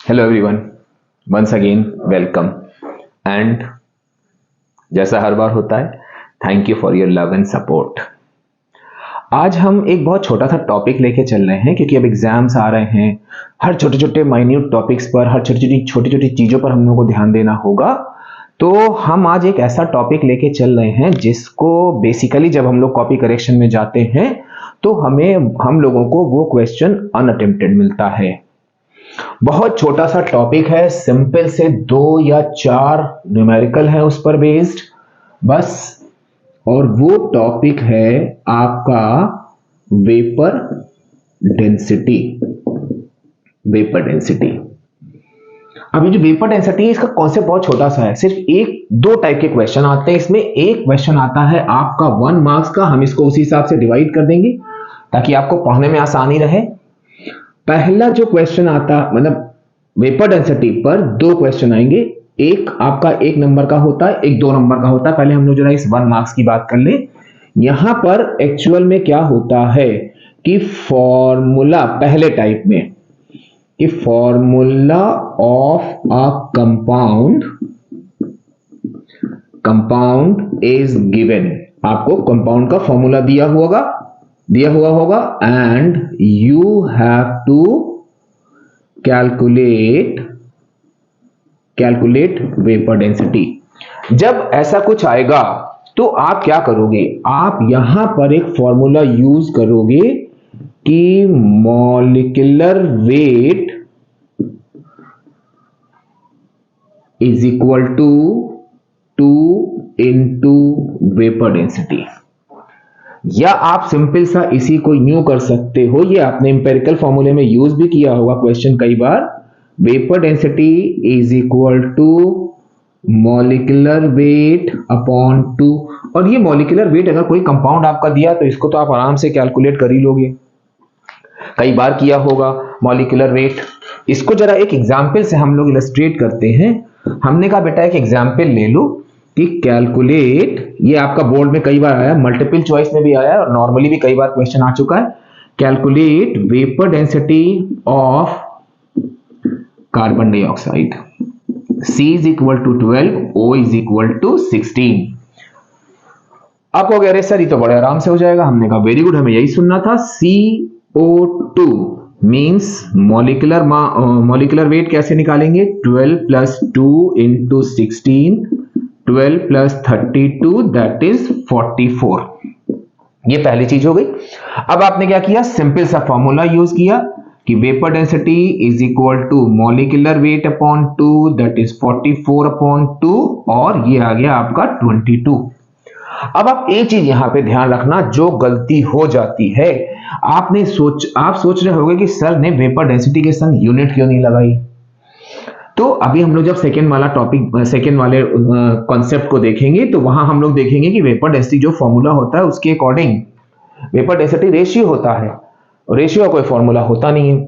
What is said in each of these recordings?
Hello everyone, once again welcome and जैसा हर बार होता है, thank you for your love and support. आज हम एक बहुत छोटा सा टॉपिक लेके चल रहे हैं क्योंकि अब एग्जाम्स आ रहे हैं। हर छोटे छोटे माइन्यूट टॉपिक्स पर, हर छोटी छोटी चीज़ों पर हम लोगों को ध्यान देना होगा। तो हम आज एक ऐसा टॉपिक लेके चल रहे हैं जिसको बेसिकली जब हम लोग कॉपी करेक्शन में जाते हैं तो हम लोगों को वो क्वेश्चन अनअटेम्प्टेड मिलता है। बहुत छोटा सा टॉपिक है, सिंपल से 2 या 4 न्यूमेरिकल है उस पर बेस्ड बस। और वो टॉपिक है आपका वेपर डेंसिटी। Vapour density. अब ये जो वेपर डेंसिटी है, इसका कॉन्सेप्ट बहुत छोटा सा है। सिर्फ 1-2 टाइप के क्वेश्चन आते हैं इसमें। एक क्वेश्चन आता है आपका 1 मार्क्स का, हम इसको उसी हिसाब से डिवाइड कर देंगे ताकि आपको पढ़ने में आसानी रहे। पहला जो क्वेश्चन आता, मतलब वेपर डेंसिटी पर 2 क्वेश्चन आएंगे। एक आपका 1 नंबर का होता है, एक 2 नंबर का होता है। पहले हम लोग जरा इस 1 मार्क्स की बात कर ले। यहां पर एक्चुअल में क्या होता है कि फॉर्मूला पहले टाइप में कि formula of a compound is given. आपको कंपाउंड का फॉर्मूला दिया हुआ होगा and you have to calculate vapour density. जब ऐसा कुछ आएगा तो आप क्या करोगे, आप यहां पर एक फॉर्मूला यूज करोगे कि molecular weight is equal to 2 into vapour density. या आप सिंपल सा इसी को यूं कर सकते हो, ये आपने इंपेरिकल फॉर्मूले में यूज भी किया होगा क्वेश्चन कई बार। Vapour density is equal to molecular weight upon 2। और ये मॉलिक्यूलर वेट अगर कोई कंपाउंड आपका दिया तो इसको तो आप आराम से कैलकुलेट कर ही लोगे, कई बार किया होगा मॉलिक्यूलर वेट। इसको जरा एक एग्जाम्पल से हम लोग इलस्ट्रेट करते हैं। हमने कहा बेटा एक एग्जाम्पल ले लो कि कैलकुलेट, ये आपका बोर्ड में कई बार आया, मल्टीपल चॉइस में भी आया और नॉर्मली भी कई बार क्वेश्चन आ चुका है। Calculate vapour density of carbon dioxide. C is equal to 12, O is equal to 16। आप कहोगे अरे सर ये तो बड़े आराम से हो जाएगा। हमने कहा वेरी गुड, हमें यही सुनना था। CO2 मीन्स मॉलिक्यूलर वेट कैसे निकालेंगे, 12 plus 2 into 16, 12 plus 32 that is 44। ये पहली चीज हो गई। अब आपने क्या किया, सिंपल सा फॉर्मूला यूज किया कि vapour density is equal to molecular weight upon 2 that is 44 upon 2 और ये आ गया आपका 22। अब आप एक चीज यहां पे ध्यान रखना, जो गलती हो जाती है, आप सोच रहे होंगे कि सर ने वेपर डेंसिटी के संग यूनिट क्यों नहीं लगाई। तो अभी हम लोग जब सेकेंड वाले कॉन्सेप्ट को देखेंगे तो वहां हम लोग देखेंगे कि वेपर डेंसिटी जो फॉर्मूला होता है उसके अकॉर्डिंग वेपर डेंसिटी रेशियो होता है, रेशियो का कोई फॉर्मूला होता नहीं है।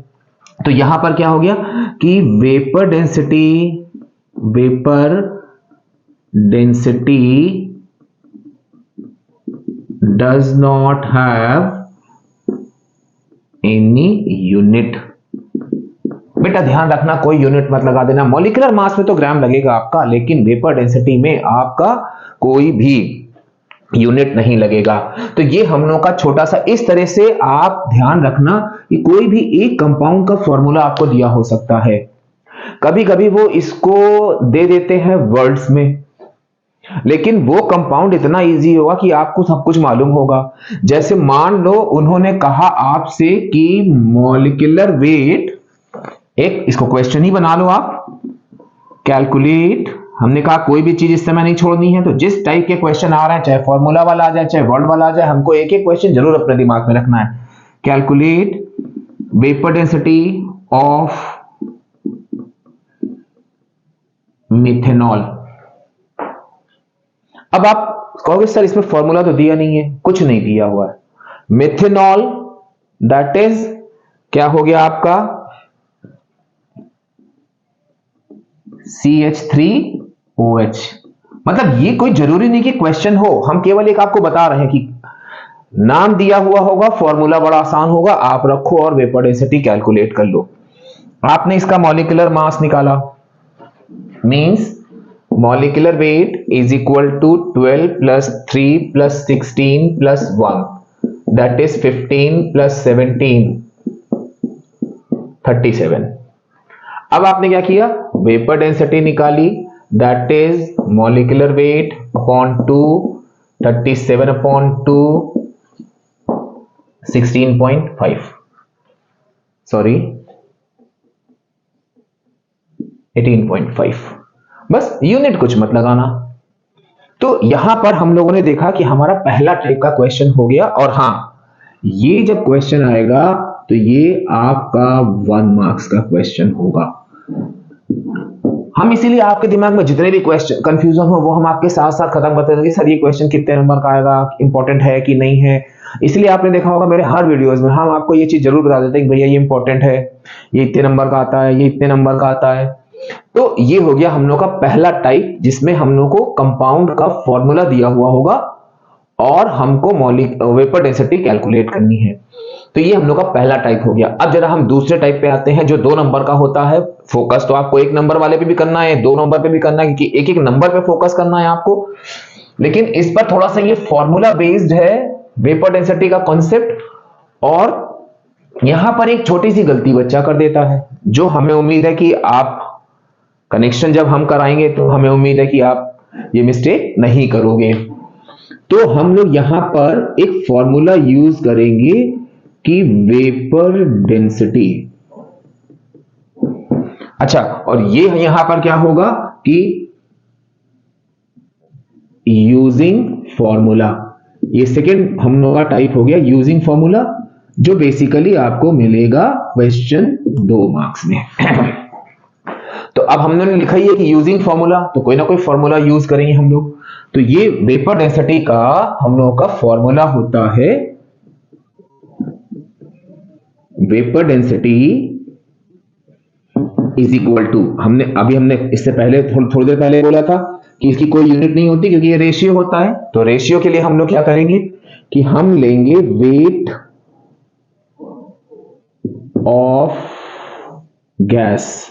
तो यहां पर क्या हो गया कि vapour density does not have any unit. बेटा ध्यान रखना, कोई यूनिट मत लगा देना। मॉलिक्यूलर मास में तो ग्राम लगेगा आपका, लेकिन वेपर डेंसिटी में आपका कोई भी यूनिट नहीं लगेगा। तो ये हम लोग का छोटा सा, इस तरह से आप ध्यान रखना कि कोई भी एक कंपाउंड का फॉर्मूला आपको दिया हो सकता है। कभी कभी वो इसको दे देते हैं वर्ड्स में, लेकिन वो कंपाउंड इतना इजी होगा कि आपको सब कुछ मालूम होगा। जैसे मान लो उन्होंने कहा आपसे कि मॉलिक्यूलर वेट, एक इसको क्वेश्चन ही बना लो आप, कैलकुलेट। हमने कहा कोई भी चीज इस समय नहीं छोड़नी है, तो जिस टाइप के क्वेश्चन आ रहे हैं, चाहे फॉर्मूला वाला आ जाए चाहे वर्ड वाला आ जाए, हमको एक एक क्वेश्चन जरूर अपने दिमाग में रखना है। Calculate vapour density of methanol. अब आप कहोगे सर इसमें फॉर्मूला तो दिया नहीं है, कुछ नहीं दिया हुआ है। मिथेनॉल दैट इज क्या हो गया आपका CH3OH। मतलब ये कोई जरूरी नहीं कि क्वेश्चन हो, हम केवल एक आपको बता रहे हैं कि नाम दिया हुआ होगा, फॉर्मूला बड़ा आसान होगा, आप रखो और वेपर डेंसिटी कैलकुलेट कर लो। आपने इसका मॉलिक्यूलर मास निकाला, means molecular weight is equal to 12 plus 3 plus 16 plus 1, that is 15 plus 17, 37। अब आपने क्या किया, वेपर डेंसिटी निकाली, that is molecular weight upon 2, 37 upon 2, 16.5, sorry 18.5। बस यूनिट कुछ मत लगाना। तो यहां पर हम लोगों ने देखा कि हमारा पहला टाइप का क्वेश्चन हो गया। और हां, ये जब क्वेश्चन आएगा तो ये आपका 1 मार्क्स का क्वेश्चन होगा। हम इसीलिए आपके दिमाग में जितने भी क्वेश्चन कंफ्यूजन हो वो हम आपके साथ साथ खत्म करते रहेंगे। सर ये क्वेश्चन कितने नंबर का आएगा, इंपॉर्टेंट है कि नहीं है। इसलिए आपने देखा होगा मेरे हर वीडियोस में हम आपको ये चीज जरूर बता देते हैं कि भैया ये इंपॉर्टेंट है, ये इतने नंबर का आता है, ये इतने नंबर का आता है। तो ये हो गया हम लोग का पहला टाइप, जिसमें हम लोग को कंपाउंड का फॉर्मूला दिया हुआ होगा और हमको वेपर डेंसिटी कैलकुलेट करनी है। तो ये हम लोग का पहला टाइप हो गया। अब जरा हम दूसरे टाइप पे आते हैं जो 2 नंबर का होता है। फोकस तो आपको 1 नंबर वाले पे भी करना है, 2 नंबर पे भी करना है, क्योंकि एक एक नंबर पे फोकस करना है आपको। लेकिन इस पर थोड़ा सा ये फॉर्मूला बेस्ड है वेपर डेंसिटी का कॉन्सेप्ट। और यहां पर एक छोटी सी गलती बच्चा कर देता है, जो हमें उम्मीद है कि आप कनेक्शन जब हम कराएंगे तो हमें उम्मीद है कि आप ये मिस्टेक नहीं करोगे। तो हम लोग यहां पर एक फॉर्मूला यूज करेंगे कि वेपर डेंसिटी। अच्छा, और ये यहां पर क्या होगा कि यूजिंग फॉर्मूला। ये सेकेंड हम लोग का टाइप हो गया यूजिंग फॉर्मूला, जो बेसिकली आपको मिलेगा क्वेश्चन 2 मार्क्स में। तो अब हमने लिखा ही है कि यूजिंग फॉर्मूला, तो कोई ना कोई फॉर्मूला यूज करेंगे हम लोग। तो ये वेपर डेंसिटी का हम लोगों का फॉर्मूला होता है, vapour density is equal to, हमने इससे पहले थोड़ी देर पहले बोला था कि इसकी कोई यूनिट नहीं होती क्योंकि ये रेशियो होता है। तो रेशियो के लिए हम लोग क्या करेंगे कि हम लेंगे वेट ऑफ गैस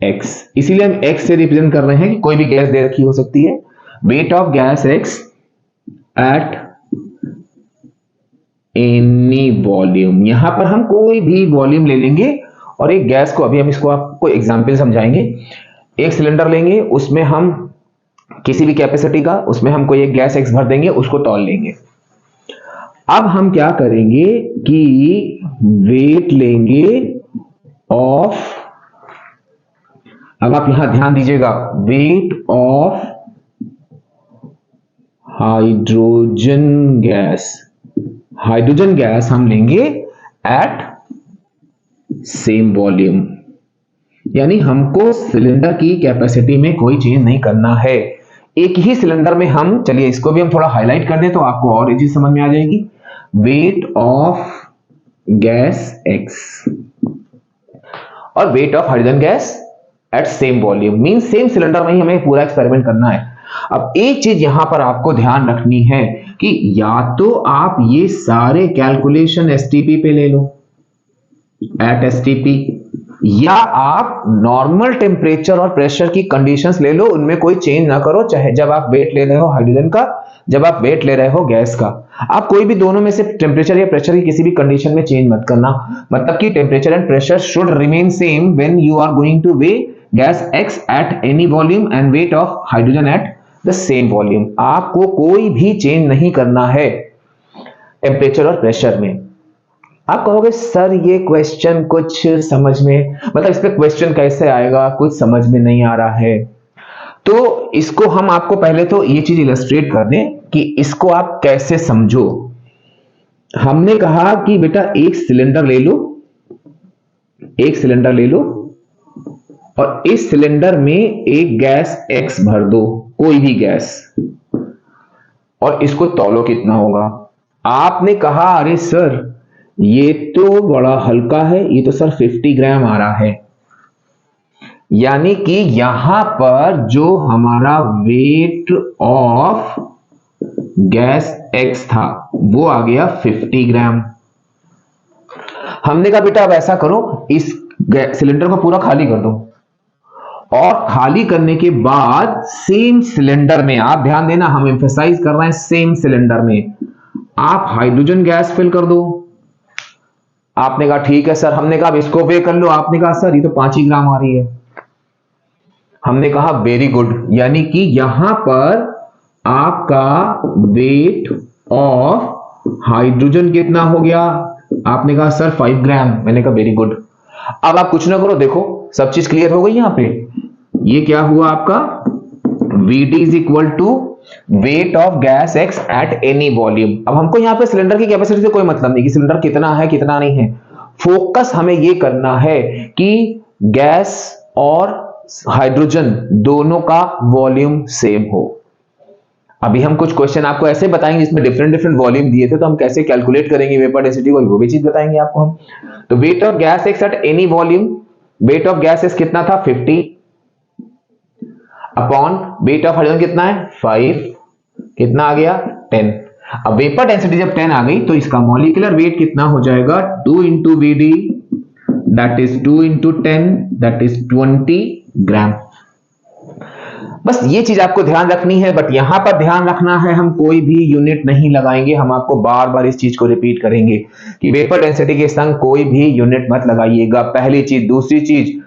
x, इसीलिए हम x से रिप्रेजेंट कर रहे हैं कि कोई भी गैस दे रखी हो सकती है। Weight of gas x at any volume. यहां पर हम कोई भी वॉल्यूम ले लेंगे और एक गैस को, अभी हम इसको आपको एग्जांपल समझाएंगे। एक सिलेंडर लेंगे, उसमें हम किसी भी कैपेसिटी का, उसमें हम कोई एक गैस x भर देंगे, उसको तौल लेंगे। अब हम क्या करेंगे कि वेट लेंगे ऑफ, अब आप यहां ध्यान दीजिएगा, wait of hydrogen gas. Hydrogen gas हम लेंगे एट सेम वॉल्यूम, यानी हमको सिलेंडर की कैपेसिटी में कोई चेंज नहीं करना है। एक ही सिलेंडर में हम, चलिए इसको भी हम थोड़ा हाईलाइट कर दें तो आपको और ये चीज समझ में आ जाएगी। वेट ऑफ गैस x और weight of hydrogen gas at same volume, mean same cylinder में ही हमें पूरा एक्सपेरिमेंट करना है। अब एक चीज यहां पर आपको ध्यान रखनी है कि या तो आप ये सारे कैलकुलेशन एसटीपी पे ले लो, एट एसटीपी, या आप नॉर्मल टेम्परेचर और प्रेशर की कंडीशंस ले लो, उनमें कोई चेंज ना करो। चाहे जब आप वेट ले रहे हो हाइड्रोजन का, जब आप वेट ले रहे हो गैस का, आप कोई भी दोनों में से टेम्परेचर या प्रेशर की किसी भी कंडीशन में चेंज मत करना। मतलब कि temperature and pressure should remain same when you are going to weigh gas x at any volume and weight of hydrogen at the same volume. आपको कोई भी चेंज नहीं करना है टेम्परेचर और प्रेशर में। आप कहोगे सर ये क्वेश्चन कुछ समझ में, मतलब इस पे क्वेश्चन कैसे आएगा, कुछ समझ में नहीं आ रहा है। तो इसको हम आपको पहले तो ये चीज इलस्ट्रेट कर दें कि इसको आप कैसे समझो। हमने कहा कि बेटा एक सिलेंडर ले लो, एक सिलेंडर ले लो और इस सिलेंडर में एक गैस x भर दो, कोई भी गैस, और इसको तौलो कितना होगा। आपने कहा अरे सर ये तो बड़ा हल्का है, ये तो सर 50 ग्राम आ रहा है। यानी कि यहां पर जो हमारा वेट ऑफ गैस x था वो आ गया 50 ग्राम। हमने कहा बेटा अब ऐसा करो, इस सिलेंडर को पूरा खाली कर दो, और खाली करने के बाद सेम सिलेंडर में, आप ध्यान देना हम एम्फेसाइज कर रहे हैं सेम सिलेंडर में, आप हाइड्रोजन गैस फिल कर दो। आपने कहा ठीक है सर। हमने कहा अब इसको वे कर लो। आपने कहा सर ये तो 5 ही ग्राम आ रही है। हमने कहा वेरी गुड, यानी कि यहां पर आपका वेट ऑफ हाइड्रोजन कितना हो गया? आपने कहा सर 5 ग्राम। मैंने कहा वेरी गुड। अब आप कुछ ना करो, देखो सब चीज क्लियर हो गई। यहां पे ये क्या हुआ आपका? Vt is equal to weight of gas x at any volume. अब हमको यहां पे सिलेंडर की कैपेसिटी से कोई मतलब नहीं कि सिलेंडर कितना है कितना नहीं है, फोकस हमें ये करना है कि गैस और हाइड्रोजन दोनों का वॉल्यूम सेम हो। अभी हम कुछ क्वेश्चन आपको ऐसे बताएंगे जिसमें डिफरेंट डिफरेंट वॉल्यूम दिए थे, तो हम कैसे कैलकुलेट करेंगे वेपर डेंसिटी को, वो भी चीज बताएंगे आपको हम। तो wait of gas x eight any volume, wait of gas x कितना था 50 अपॉन वेट ऑफ हाइड्रोजन कितना है 5, कितना आ गया 10। अब वेपर डेंसिटी जब 10 आ गई तो इसका मॉलिक्यूलर वेट कितना हो जाएगा 2 into Vd, that is 2 into 10, that is 20 ग्राम। बस ये चीज आपको ध्यान रखनी है, बट यहां पर ध्यान रखना है हम कोई भी यूनिट नहीं लगाएंगे। हम आपको बार बार इस चीज को रिपीट करेंगे कि वेपर डेंसिटी के संग कोई भी यूनिट मत लगाइएगा, पहली चीज। दूसरी चीज,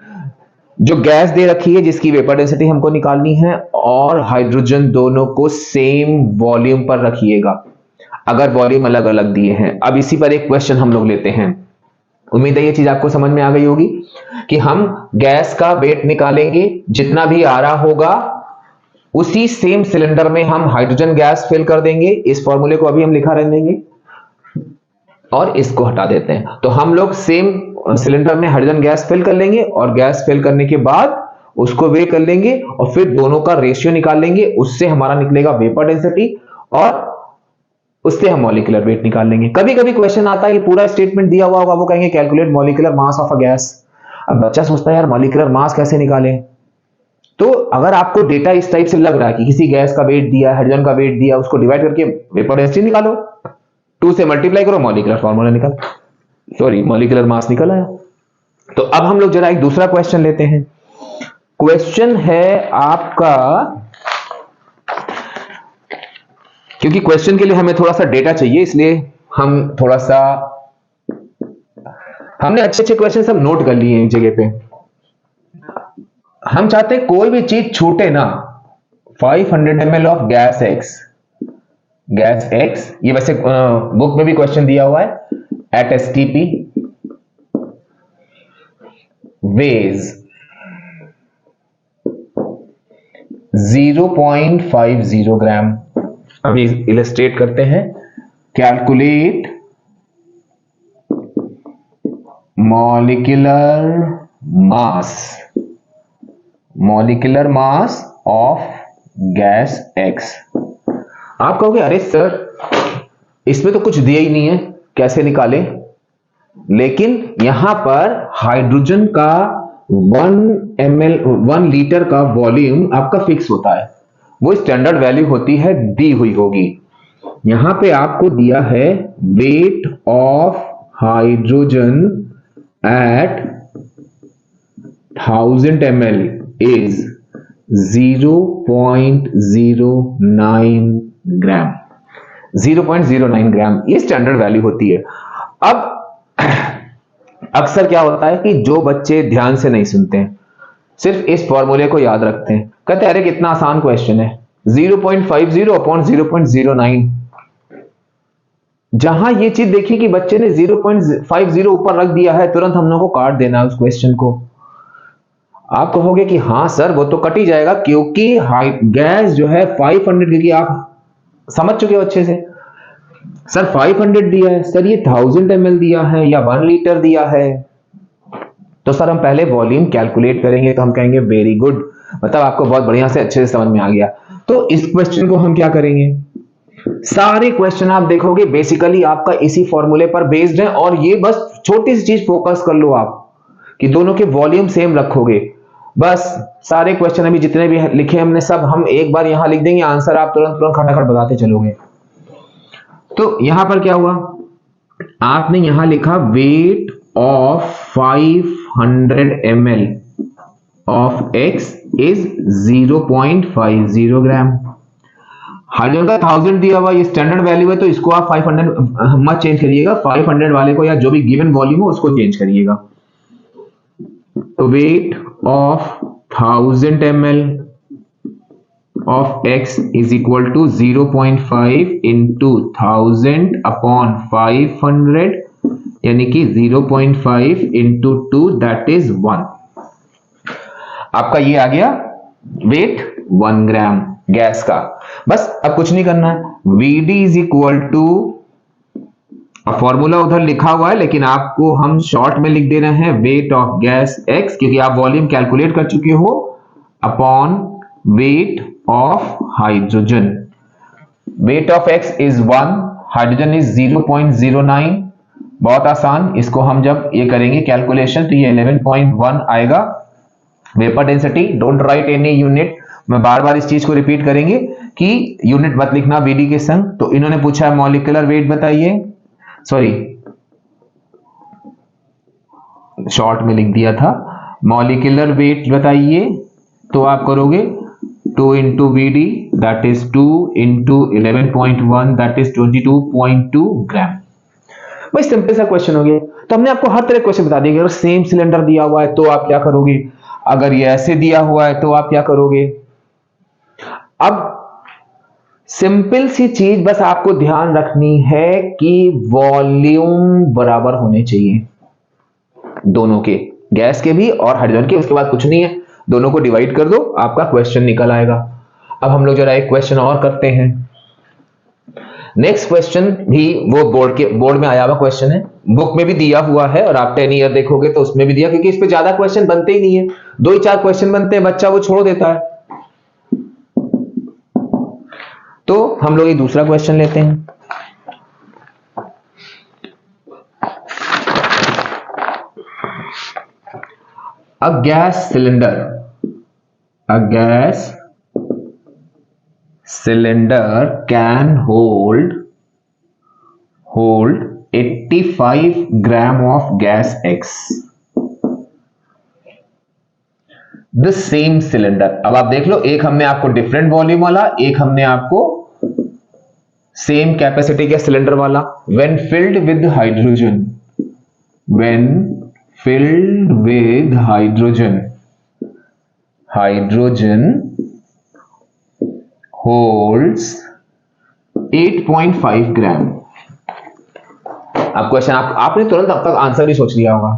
जो गैस दे रखी है जिसकी वेपर डेंसिटी हमको निकालनी है, और हाइड्रोजन दोनों को सेम वॉल्यूम पर रखिएगा अगर वॉल्यूम अलग अलग दिए हैं। अब इसी पर एक क्वेश्चन हम लोग लेते हैं। उम्मीद है ये चीज आपको समझ में आ गई होगी कि हम गैस का वेट निकालेंगे, जितना भी आ रहा होगा उसी सेम सिलेंडर में हम हाइड्रोजन गैस फिल कर देंगे। इस फॉर्मूले को अभी हम लिखा रहने देंगे और इसको हटा देते हैं। तो हम लोग सेम सिलेंडर में हाइड्रोजन गैस फिल कर लेंगे और गैस फिल करने के बाद उसको वे कर लेंगे और फिर दोनों का रेशियो निकाल लेंगे। उससे हमारा निकलेगा वेपर डेंसिटी और उससे हम मॉलिक्यूलर वेट निकाल लेंगे। कभी कभी क्वेश्चन आता है, पूरा स्टेटमेंट दिया हुआ होगा, वो कहेंगे calculate molecular mass of a gas. अब बच्चा सोचता है यार मॉलिक्यूलर मास कैसे निकालें? तो अगर आपको डेटा इस टाइप से लग रहा है कि किसी गैस का वेट दिया, हाइड्रोजन का वेट दिया, उसको डिवाइड करके वेपर डेंसिटी निकालो, 2 से मल्टीप्लाई करो, मॉलिक्यूलर फार्मूला निकल, सॉरी मॉलिक्यूलर मास निकल आया। तो अब हम लोग जरा एक दूसरा क्वेश्चन लेते हैं। क्वेश्चन है आपका, क्योंकि क्वेश्चन के लिए हमें थोड़ा सा डेटा चाहिए, इसलिए हम थोड़ा सा, हमने अच्छे अच्छे क्वेश्चन सब नोट कर लिए हैं एक जगह पे। हम चाहते हैं कोई भी चीज छूटे ना। 500 ml ऑफ गैस एक्स, ये वैसे बुक में भी क्वेश्चन दिया हुआ है, एट एसटीपी वेज 0.50 ग्राम। अभी इलस्ट्रेट करते हैं। Calculate molecular mass of gas x. आप कहोगे अरे सर इसमें तो कुछ दिया ही नहीं है, कैसे निकालें? लेकिन यहां पर हाइड्रोजन का 1 लीटर का वॉल्यूम आपका फिक्स होता है, वो स्टैंडर्ड वैल्यू होती है, दी हुई होगी। यहां पे आपको दिया है weight of hydrogen at 1000 ml is 0.09 gram. 0.09 gram ये स्टैंडर्ड वैल्यू होती है। अब अक्सर क्या होता है कि जो बच्चे ध्यान से नहीं सुनते हैं, सिर्फ इस फॉर्मूले को याद रखते हैं, कहते हैं अरे कितना आसान क्वेश्चन है, 0.50 अपॉन 0.09। जहां ये चीज देखी कि बच्चे ने 0.50 ऊपर रख दिया है, तुरंत हम लोग को काट देना है उस क्वेश्चन को। आप कहोगे कि हाँ सर वो तो कट ही जाएगा, क्योंकि गैस जो है 500, क्योंकि आप समझ चुके हो अच्छे से, सर 500 दिया है, सर ये 1000 ml दिया है या 1 लीटर दिया है, तो सर हम पहले वॉल्यूम कैलकुलेट करेंगे। तो हम कहेंगे वेरी गुड, मतलब आपको बहुत बढ़िया से अच्छे से समझ में आ गया। तो इस क्वेश्चन को हम क्या करेंगे, सारे क्वेश्चन आप देखोगे बेसिकली आपका इसी फॉर्मूले पर बेस्ड है, और ये बस छोटी सी चीज फोकस कर लो आप कि दोनों के वॉल्यूम सेम रखोगे। बस सारे क्वेश्चन अभी जितने भी लिखे हमने सब हम एक बार यहां लिख देंगे, आंसर आप तुरंत तुरंत खटाखट बताते चलोगे। तो यहां पर क्या हुआ, आपने यहां लिखा weight of 500 ml of X is 0.50 gram. Hydrogen का 1000 दिया हुआ, ये स्टैंडर्ड वैल्यू है, तो इसको आप 500 मत चेंज करिएगा, 500 वाले को या जो भी गिवन वॉल्यूम हो उसको चेंज करिएगा। तो weight of 1000 ml of X is equal to 0.5 into 1000 upon 500, यानी कि 0.5 into 2 that is 1। आपका ये आ गया वेट 1 ग्राम गैस का। बस अब कुछ नहीं करना है, VD is equal to, formula उधर लिखा हुआ है लेकिन आपको हम शॉर्ट में लिख दे रहे हैं, वेट ऑफ गैस X, क्योंकि आप वॉल्यूम कैलकुलेट कर चुके हो, upon weight of hydrogen. Weight of X is 1, hydrogen is 0.09। बहुत आसान, इसको हम जब ये करेंगे कैलकुलेशन तो ये 11.1 आएगा। Vapour density, don't write any unit, मैं बार बार इस चीज को रिपीट करेंगे कि यूनिट मत लिखना VD के संग। तो इन्होंने पूछा है मॉलिक्यूलर वेट बताइए, सॉरी शॉर्ट में लिख दिया था, मॉलिक्यूलर वेट बताइए, तो आप करोगे 2 into VD that is 2 into 11.1 that is 22.2 ग्राम। भाई सिंपल सा क्वेश्चन हो गया। तो हमने आपको हर तरह क्वेश्चन बता दिया, अगर सेम सिलेंडर दिया हुआ है तो आप क्या करोगे, अगर ये ऐसे दिया हुआ है तो आप क्या करोगे। अब सिंपल सी चीज बस आपको ध्यान रखनी है कि वॉल्यूम बराबर होने चाहिए दोनों के, गैस के भी और हाइड्रोजन के। उसके बाद कुछ नहीं है, दोनों को डिवाइड कर दो, आपका क्वेश्चन निकल आएगा। अब हम लोग जरा एक क्वेश्चन और करते हैं। नेक्स्ट क्वेश्चन भी वो बोर्ड में आया हुआ क्वेश्चन है, बुक में भी दिया हुआ है, और आप 10 ईयर देखोगे तो उसमें भी दिया, क्योंकि इस पे ज्यादा क्वेश्चन बनते ही नहीं है, 2 ही 4 क्वेश्चन बनते हैं, बच्चा वो छोड़ देता है। तो हम लोग एक दूसरा क्वेश्चन लेते हैं। A gas cylinder can hold 85 gram of gas X। The same cylinder, अब आप देख लो, एक हमने आपको डिफरेंट वॉल्यूम वाला, एक हमने आपको सेम कैपेसिटी का सिलेंडर वाला। When filled with hydrogen, hydrogen holds 8.5 ग्राम। अब क्वेश्चन आपने तुरंत अब तक आंसर ही सोच लिया होगा।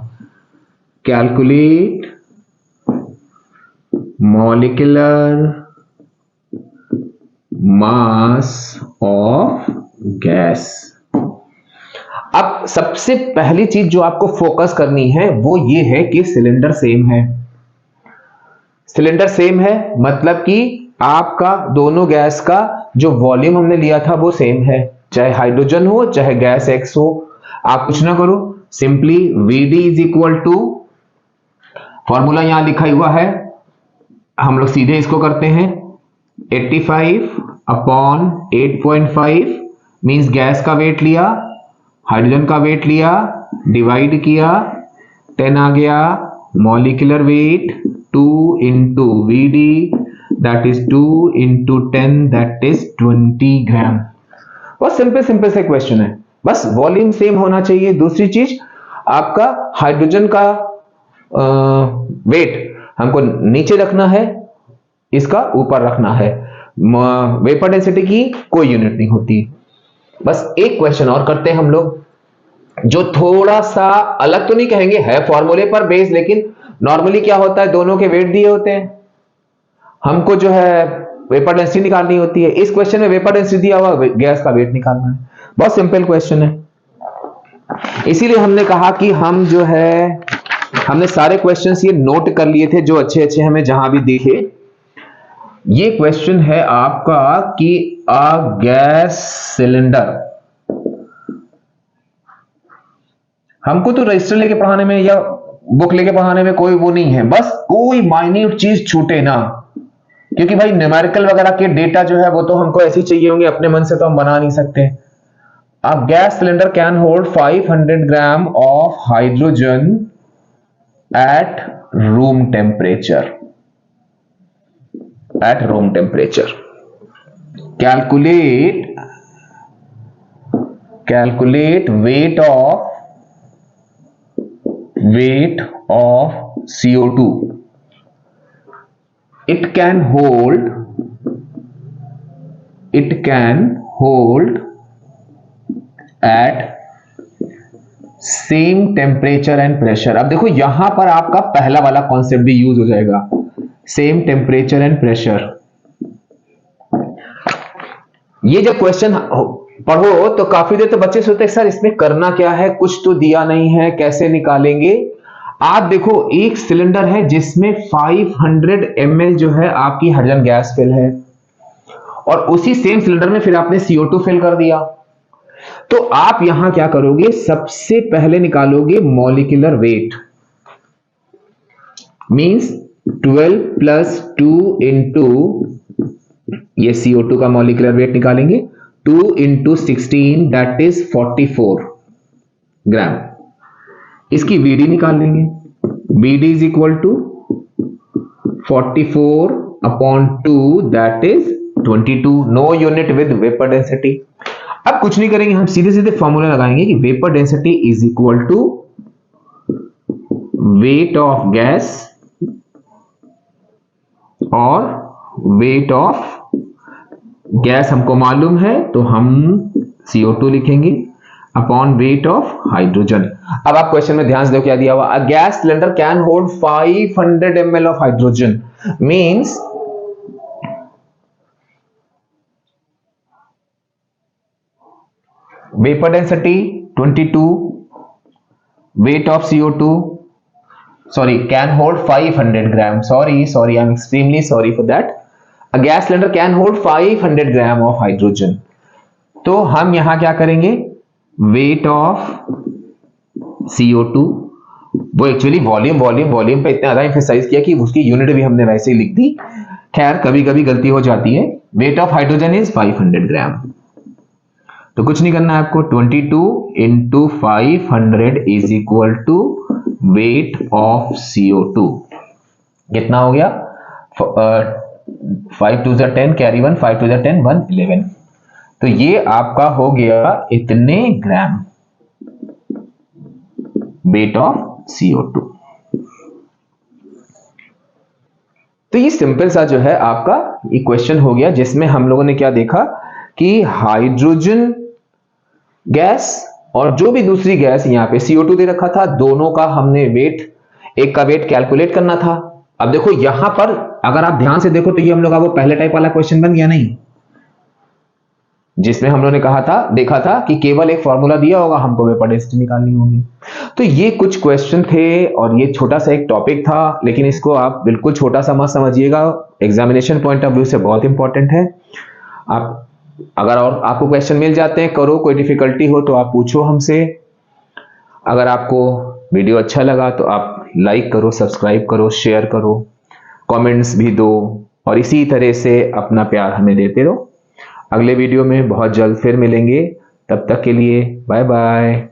Calculate molecular mass of gas. अब सबसे पहली चीज जो आपको फोकस करनी है वो ये है कि सिलेंडर सेम है। सिलेंडर सेम है मतलब कि आपका दोनों गैस का जो वॉल्यूम हमने लिया था वो सेम है, चाहे हाइड्रोजन हो चाहे गैस X हो। आप कुछ ना करो, simply VD is equal to, formula यहां लिखा हुआ है, हम लोग सीधे इसको करते हैं, 85 अपॉन 8.5 मींस गैस का वेट लिया, हाइड्रोजन का वेट लिया, डिवाइड किया, 10 आ गया, molecular weight 2 into VD that is 2 into 10 that is 20 ग्राम। बहुत सिंपल से क्वेश्चन है, बस वॉल्यूम सेम होना चाहिए। दूसरी चीज, आपका हाइड्रोजन का वेट हमको नीचे रखना है, इसका ऊपर रखना है। वेपर डेंसिटी की कोई यूनिट नहीं होती। बस एक क्वेश्चन और करते हैं हम लोग, जो थोड़ा सा अलग तो नहीं कहेंगे, है फॉर्मूले पर बेस, लेकिन नॉर्मली क्या होता है, दोनों के वेट दिए होते हैं, हमको जो है वेपर डेंसिटी निकालनी होती है। इस क्वेश्चन में वेपर डेंसिटी दिया हुआ, गैस का वेट निकालना है। बहुत सिंपल क्वेश्चन है, इसीलिए हमने कहा कि हम जो है, हमने सारे क्वेश्चंस ये नोट कर लिए थे जो अच्छे अच्छे हमें जहां भी दिखे। ये क्वेश्चन है आपका कि अ गैस सिलेंडर, हमको तो रजिस्टर लेके पढ़ाने में या बुक लेके पढ़ाने में कोई वो नहीं है, बस कोई माइन्यूट चीज छूटे ना, क्योंकि भाई न्यूमेरिकल वगैरह के डेटा जो है वो तो हमको ऐसे चाहिए होंगे, अपने मन से तो हम बना नहीं सकते। A gas cylinder can hold 500 gram of hydrogen at room temperature. At room temperature. Calculate weight of CO2. It can hold at same temperature and pressure. अब देखो यहां पर आपका पहला वाला कॉन्सेप्ट भी यूज हो जाएगा, सेम टेम्परेचर एंड प्रेशर। ये जब क्वेश्चन पढ़ो तो काफी देर तो बच्चे सोचते हैं सर इसमें करना क्या है, कुछ तो दिया नहीं है, कैसे निकालेंगे। आप देखो एक सिलेंडर है जिसमें 500 ml जो है आपकी हाइड्रोजन गैस फिल है, और उसी सेम सिलेंडर में फिर आपने CO2 फिल कर दिया। तो आप यहां क्या करोगे, सबसे पहले निकालोगे molecular weight, means 12 plus 2 into ये CO2 का मॉलिक्यूलर वेट निकालेंगे, 2 इंटू 16 दैट इज 44 ग्राम। इसकी VD निकाल लेंगे, VD is equal to 44 upon 2 that is 22। No unit with vapour density. अब कुछ नहीं करेंगे, हम सीधे सीधे फॉर्मूला लगाएंगे कि vapour density is equal to weight of gas और वेट ऑफ गैस हमको मालूम है तो हम CO2 लिखेंगे अपॉन वेट ऑफ हाइड्रोजन। अब आप क्वेश्चन में ध्यान से देखो क्या दिया हुआ, a gas cylinder can hold 500 ml of hydrogen, means vapor density 22, weight of CO2 can hold 500 gram. Sorry, I'm extremely sorry for that. A gas cylinder can hold 500 gram of hydrogen. तो हम यहां क्या करेंगे, weight of CO2, वो actually volume पे इतना ज्यादा emphasise किया कि उसकी यूनिट भी हमने वैसे ही लिख दी, खैर कभी कभी गलती हो जाती है। weight of hydrogen is 500 ग्राम। तो कुछ नहीं करना है आपको, 22 into 500 is equal to weight of CO2। कितना हो गया, 5 2 10 कैरी 1, 5 2 10 1 11। तो ये आपका हो गया इतने ग्राम वेट ऑफ CO2। तो ये सिंपल सा जो है आपका ये क्वेश्चन हो गया, जिसमें हम लोगों ने क्या देखा कि हाइड्रोजन गैस और जो भी दूसरी गैस यहां पे CO2 दे रखा था, दोनों का हमने वेट, एक का वेट कैलकुलेट करना था। अब देखो यहां पर अगर आप ध्यान से देखो तो ये हम लोग का वो पहले टाइप वाला क्वेश्चन बन गया नहीं, जिसमें हम लोगों ने देखा था कि केवल एक फॉर्मूला दिया होगा, हमको वेपर डेंसिटी निकालनी होगी। तो ये कुछ क्वेश्चन थे और ये छोटा सा एक टॉपिक था, लेकिन इसको आप बिल्कुल छोटा सा मत समझिएगा, एग्जामिनेशन पॉइंट ऑफ व्यू से बहुत इंपॉर्टेंट है। आप अगर और आपको क्वेश्चन मिल जाते हैं, करो, कोई डिफिकल्टी हो तो आप पूछो हमसे। अगर आपको वीडियो अच्छा लगा तो आप लाइक करो, सब्सक्राइब करो, शेयर करो, कमेंट्स भी दो, और इसी तरह से अपना प्यार हमें देते रहो। अगले वीडियो में बहुत जल्द फिर मिलेंगे, तब तक के लिए बाय बाय।